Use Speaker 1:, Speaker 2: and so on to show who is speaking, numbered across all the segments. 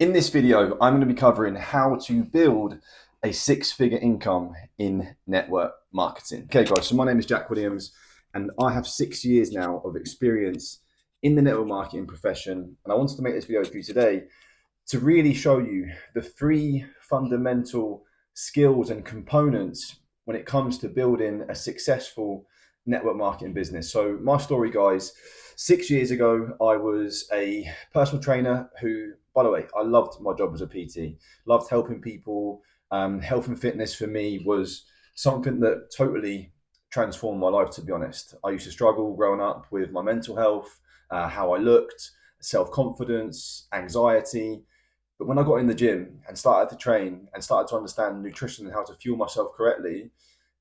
Speaker 1: In this video, I'm going to be covering how to build a six-figure income in network marketing. Okay, guys, so my name is Jack Williams, and I have 6 years now of experience in the network marketing profession. And I wanted to make this video for you today to really show you the three fundamental skills and components when it comes to building a successful network marketing business. So my story, guys, 6 years ago, I was a personal trainer who, by the way, I loved my job as a PT, loved helping people. Health and fitness for me was something that totally transformed my life, to be honest. I used to struggle growing up with my mental health, how I looked, self-confidence, anxiety. But when I got in the gym and started to train and started to understand nutrition and how to fuel myself correctly,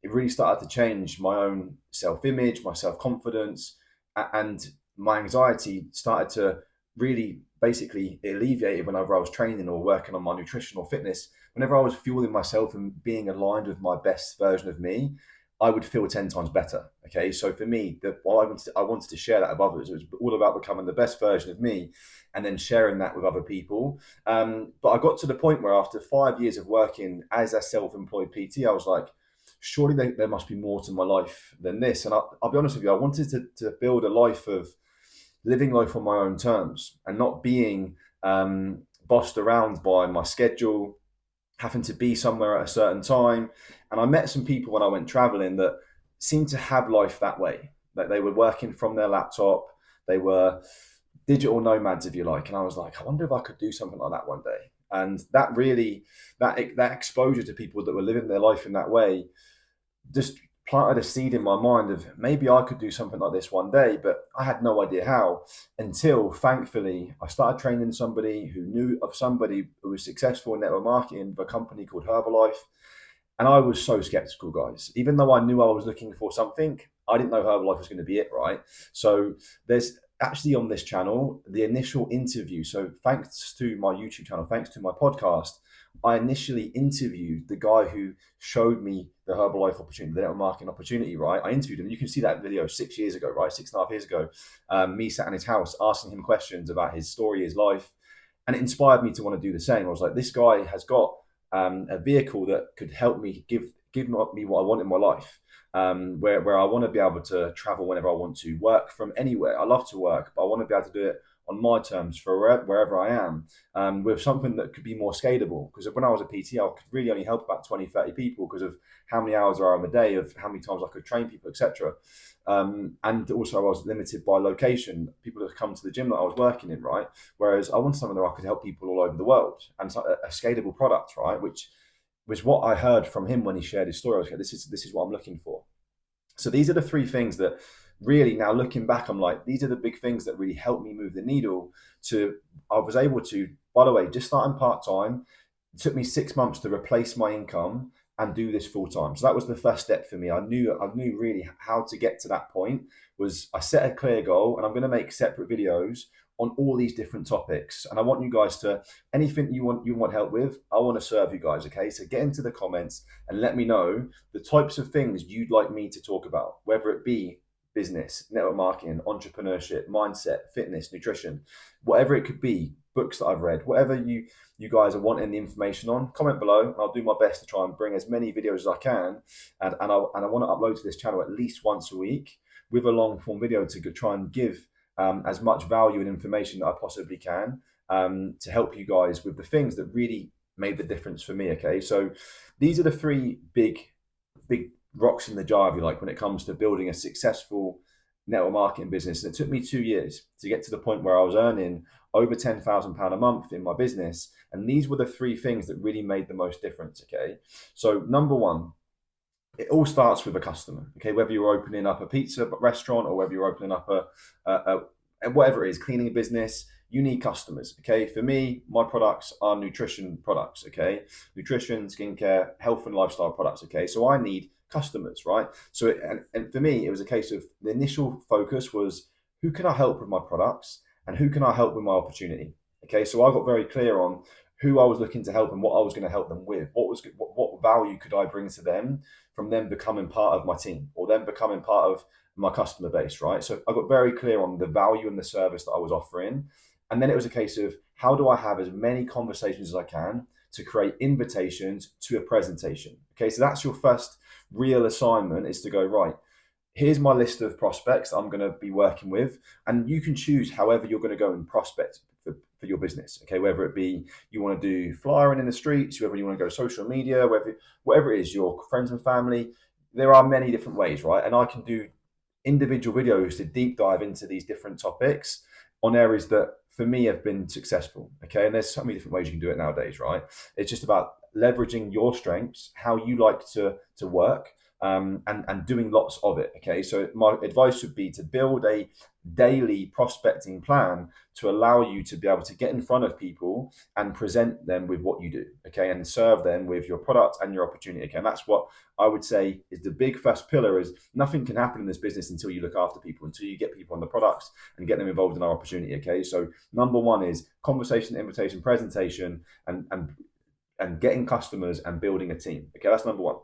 Speaker 1: it really started to change my own self-image, my self-confidence, and my anxiety started to really basically alleviate whenever I was training or working on my nutritional fitness. Whenever I was fueling myself and being aligned with my best version of me, I would feel 10 times better. Okay. So for me, I wanted to share that with others. It was all about becoming the best version of me and then sharing that with other people. But I got to the point where after 5 years of working as a self-employed PT, I was like, surely there must be more to my life than this. And I'll be honest with you, I wanted to build a life of living life on my own terms and not being bossed around by my schedule, having to be somewhere at a certain time. And I met some people when I went traveling that seemed to have life that way, that they were working from their laptop, they were digital nomads, if you like. And I was like, I wonder if I could do something like that one day. And that really, that exposure to people that were living their life in that way just planted a seed in my mind of maybe I could do something like this one day, but I had no idea how until thankfully I started training somebody who knew of somebody who was successful in network marketing for a company called Herbalife. And I was so skeptical, guys. Even though I knew I was looking for something, I didn't know Herbalife was going to be it, right? So there's actually on this channel, the initial interview. So thanks to my YouTube channel, thanks to my podcast, I initially interviewed the guy who showed me the Herbalife opportunity, the network marketing opportunity, right? I interviewed him. You can see that video 6 years ago, right? 6.5 years ago. Me sat in his house asking him questions about his story, his life. And it inspired me to want to do the same. I was like, this guy has got a vehicle that could help me give me what I want in my life. Where I want to be able to travel whenever I want to, work from anywhere. I love to work, but I want to be able to do it on my terms for wherever I am, with something that could be more scalable. Because when I was a PT, I could really only help about 20, 30 people because of how many hours there are in a day, of how many times I could train people, etc. And also I was limited by location, people that come to the gym that I was working in, right? Whereas I wanted something that I could help people all over the world and it's like a scalable product, right? Which was what I heard from him when he shared his story. I was like, this is what I'm looking for. So these are the three things that really, now looking back, I'm like, these are the big things that really helped me move the needle. I was able to, by the way, just starting part time, it took me 6 months to replace my income and do this full time. So that was the first step for me. I knew really how to get to that point. Was I set a clear goal, and I'm going to make separate videos on all these different topics. And I want you guys to, anything you want help with, I want to serve you guys. Okay, so get into the comments and let me know the types of things you'd like me to talk about, whether it be business, network marketing, entrepreneurship, mindset, fitness, nutrition, whatever it could be, books that I've read, whatever you guys are wanting the information on, comment below. And I'll do my best to try and bring as many videos as I can. And I want to upload to this channel at least once a week with a long form video to try and give as much value and information that I possibly can, to help you guys with the things that really made the difference for me. Okay, so these are the three big rocks in the jar, if you like, when it comes to building a successful network marketing business. And it took me 2 years to get to the point where I was earning over £10,000 a month in my business. And these were the three things that really made the most difference. Okay, so number one, it all starts with a customer. Okay, whether you're opening up a pizza restaurant or whether you're opening up whatever it is, cleaning a business, you need customers. Okay, for me, my products are nutrition products. Okay, nutrition, skincare, health and lifestyle products. Okay, so I need customers, right? So and for me, it was a case of the initial focus was who can I help with my products and who can I help with my opportunity. Okay, so I got very clear on who I was looking to help and what I was going to help them with. What value could I bring to them from them becoming part of my team or them becoming part of my customer base, right? So I got very clear on the value and the service that I was offering. And then it was a case of how do I have as many conversations as I can to create invitations to a presentation? Okay, so that's your first real assignment, is to go, right, here's my list of prospects that I'm going to be working with, and you can choose however you're going to go and prospect for your business. Okay, whether it be you want to do flyering in the streets, whether you want to go social media, whatever it is, your friends and family. There are many different ways, right? And I can do individual videos to deep dive into these different topics on areas that for me have been successful. Okay, and there's so many different ways you can do it nowadays, right? It's just about leveraging your strengths, how you like to work, and doing lots of it. Okay, so my advice would be to build a daily prospecting plan to allow you to be able to get in front of people and present them with what you do. Okay, and serve them with your product and your opportunity. Okay, and that's what I would say is the big first pillar. Is nothing can happen in this business until you look after people, until you get people on the products and get them involved in our opportunity. Okay, so number one is conversation, invitation, presentation, and getting customers and building a team. Okay, that's number one.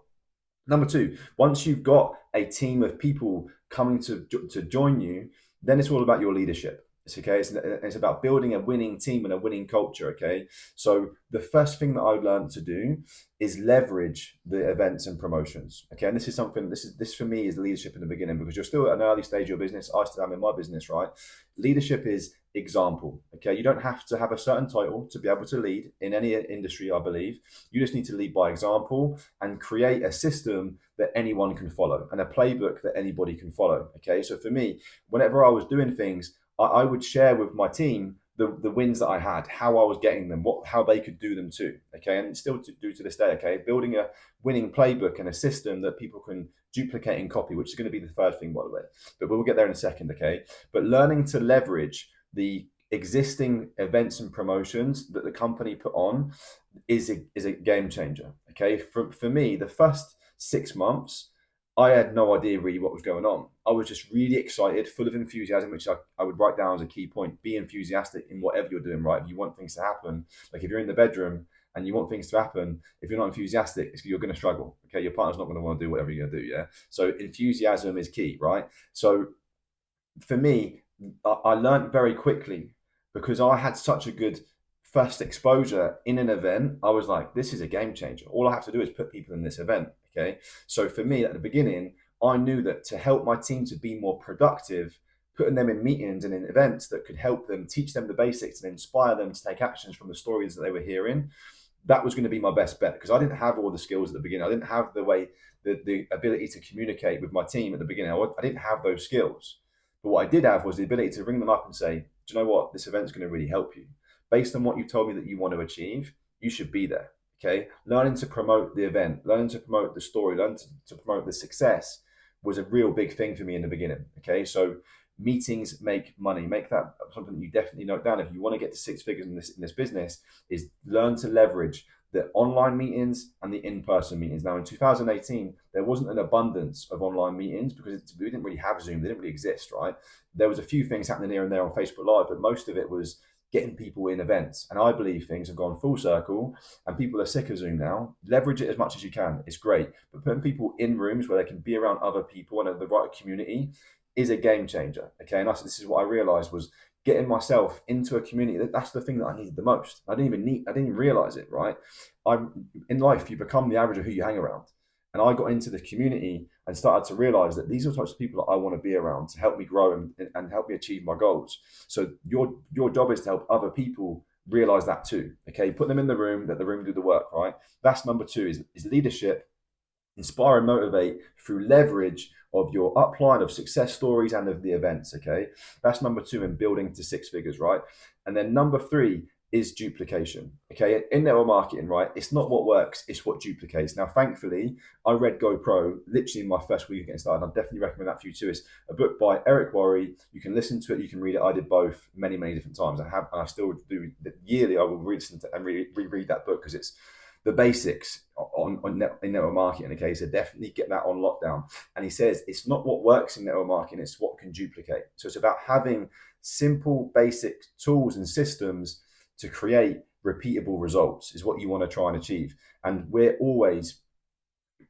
Speaker 1: Number two, once you've got a team of people coming to join you, then it's all about your leadership. It's okay. It's about building a winning team and a winning culture. Okay. So the first thing that I learned to do is leverage the events and promotions. Okay. And this is something, this for me is leadership in the beginning, because you're still at an early stage of your business. I still am in my business, right? Leadership is example. Okay. You don't have to have a certain title to be able to lead in any industry, I believe. You just need to lead by example and create a system that anyone can follow and a playbook that anybody can follow. Okay. So for me, whenever I was doing things, I would share with my team the wins that I had, how I was getting them, how they could do them too. Okay. And still do to this day. Okay. Building a winning playbook and a system that people can duplicate and copy, which is going to be the third thing, by the way. But we'll get there in a second. Okay. But learning to leverage the existing events and promotions that the company put on is a game changer. Okay. For me, the first 6 months, I had no idea really what was going on. I was just really excited, full of enthusiasm, which I would write down as a key point. Be enthusiastic in whatever you're doing, right? If you want things to happen, like if you're in the bedroom and you want things to happen, if you're not enthusiastic, you're going to struggle. Okay, your partner's not going to want to do whatever you're going to do. Yeah. So enthusiasm is key, right? So for me, I learned very quickly, because I had such a good first exposure in an event. I was like, this is a game changer. All I have to do is put people in this event. Okay. So for me at the beginning, I knew that to help my team to be more productive, putting them in meetings and in events that could help them, teach them the basics and inspire them to take actions from the stories that they were hearing, that was going to be my best bet, because I didn't have all the skills at the beginning. I didn't have the ability to communicate with my team at the beginning. I didn't have those skills. But what I did have was the ability to ring them up and say, do you know what? This event's going to really help you. Based on what you told me that you want to achieve, you should be there. Okay. Learning to promote the event, learning to promote the story, learning to promote the success was a real big thing for me in the beginning. Okay. So meetings make money. Make that something that you definitely note down. If you want to get to six figures in this business, is learn to leverage the online meetings and the in-person meetings. Now in 2018, there wasn't an abundance of online meetings because we didn't really have Zoom. They didn't really exist, right? There was a few things happening here and there on Facebook Live, but most of it was getting people in events. And I believe things have gone full circle and people are sick of Zoom now. Leverage it as much as you can. It's great. But putting people in rooms where they can be around other people and the right community is a game changer. Okay. And this is what I realized was getting myself into a community. That's the thing that I needed the most. I didn't even realize it, right? In life, you become the average of who you hang around. And I got into the community and started to realize that these are the types of people that I want to be around to help me grow and help me achieve my goals. So your job is to help other people realize that too. Okay, put them in the room, let the room do the work, right? That's number two is leadership. Inspire and motivate through leverage of your upline of success stories and of the events. Okay, that's number two in building to six figures, right? And then number three is duplication. Okay, in network marketing, right? It's not what works, it's what duplicates. Now, thankfully, I read GoPro literally in my first week of getting started. I'd definitely recommend that for you too. It's a book by Eric Worre. You can listen to it, you can read it. I did both many, many different times. I have, and I still do yearly. I will listen to and reread that book because it's the basics in network marketing. Okay, so definitely get that on lockdown. And he says it's not what works in network marketing, it's what can duplicate. So it's about having simple, basic tools and systems to create repeatable results is what you want to try and achieve. And we're always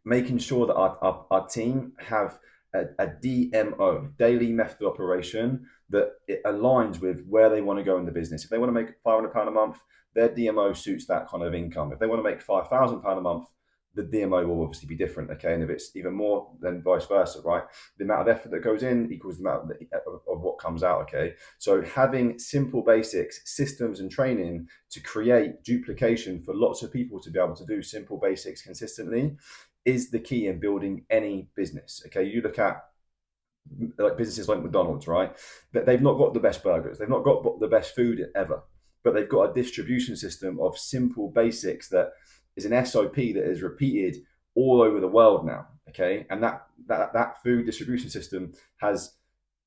Speaker 1: making sure that our team have a DMO, daily method operation, that it aligns with where they want to go in the business. If they want to make £500 a month, their DMO suits that kind of income. If they want to make £5,000 a month, the DMO will obviously be different, okay? And if it's even more, then vice versa, right? The amount of effort that goes in equals the amount of what comes out, okay? So having simple basics, systems and training to create duplication for lots of people to be able to do simple basics consistently is the key in building any business, okay? You look at like businesses like McDonald's, right? That they've not got the best burgers, they've not got the best food ever, but they've got a distribution system of simple basics that is an SOP that is repeated all over the world now. Okay, and that food distribution system has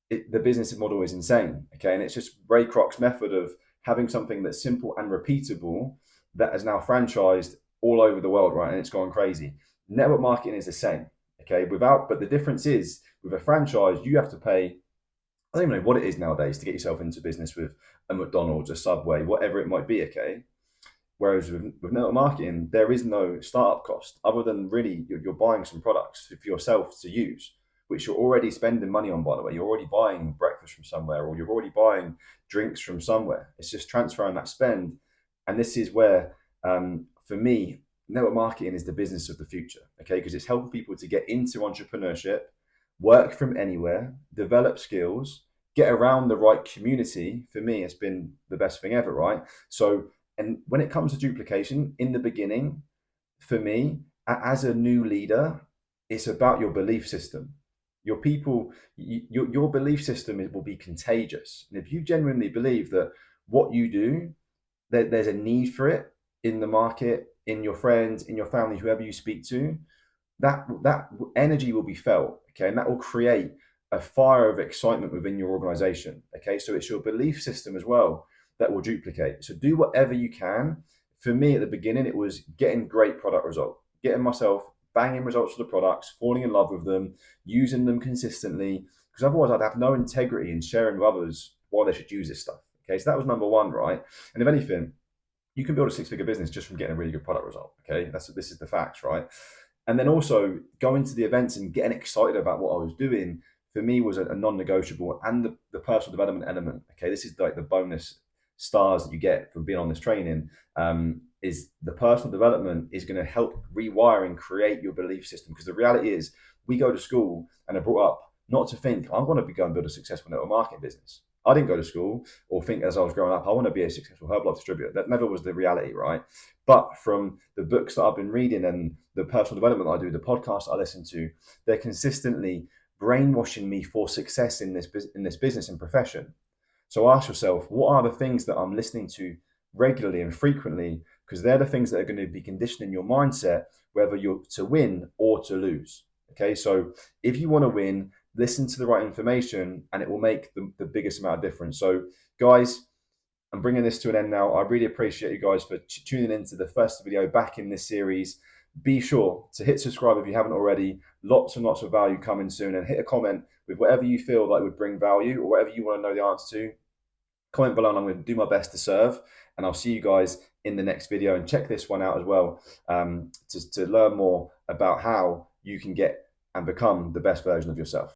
Speaker 1: the business model is insane. Okay, and it's just Ray Kroc's method of having something that's simple and repeatable that is now franchised all over the world, right? And it's gone crazy. Network marketing is the same. Okay, but the difference is with a franchise, you have to pay. I don't even know what it is nowadays to get yourself into business with a McDonald's, a Subway, whatever it might be. Okay, whereas with network marketing, there is no startup cost other than really you're buying some products for yourself to use, which you're already spending money on, by the way. You're already buying breakfast from somewhere or you're already buying drinks from somewhere. It's just transferring that spend. And this is where, for me, network marketing is the business of the future, okay? Because it's helping people to get into entrepreneurship, work from anywhere, develop skills, get around the right community. For me, it's been the best thing ever, right? So, and when it comes to duplication, in the beginning, for me, as a new leader, it's about your belief system. Your people, your belief system will be contagious. And if you genuinely believe that what you do, there's a need for it in the market, in your friends, in your family, whoever you speak to, that energy will be felt, okay, and that will create a fire of excitement within your organization, okay. So it's your belief system as well that will duplicate. So do whatever you can. For me at the beginning, it was getting great product result, getting myself banging results for the products, falling in love with them, using them consistently, because otherwise I'd have no integrity in sharing with others why they should use this stuff, okay. So that was number one, right? And if anything, you can build a six-figure business just from getting a really good product result, okay. This is the facts, right? And then also going to the events and getting excited about what I was doing for me was a non-negotiable, and the personal development element. Okay, this is like the bonus stars that you get from being on this training. Is the personal development is going to help rewire and create your belief system, because the reality is we go to school and are brought up not to think I want to go and build a successful network marketing business. I didn't go to school or think as I was growing up I want to be a successful Herbalife distributor. That never was the reality, right? But from the books that I've been reading and the personal development I do, the podcasts I listen to, they're consistently brainwashing me for success in this business and profession. So ask yourself, what are the things that I'm listening to regularly and frequently? Because they're the things that are going to be conditioning your mindset, whether you're to win or to lose. Okay, so if you want to win, listen to the right information and it will make the biggest amount of difference. So guys, I'm bringing this to an end now. I really appreciate you guys for tuning into the first video back in this series. Be sure to hit subscribe if you haven't already. Lots and lots of value coming soon, and hit a comment with whatever you feel like would bring value or whatever you want to know the answer to. Comment below and I'm going to do my best to serve, and I'll see you guys in the next video. And check this one out as well, to learn more about how you can get and become the best version of yourself.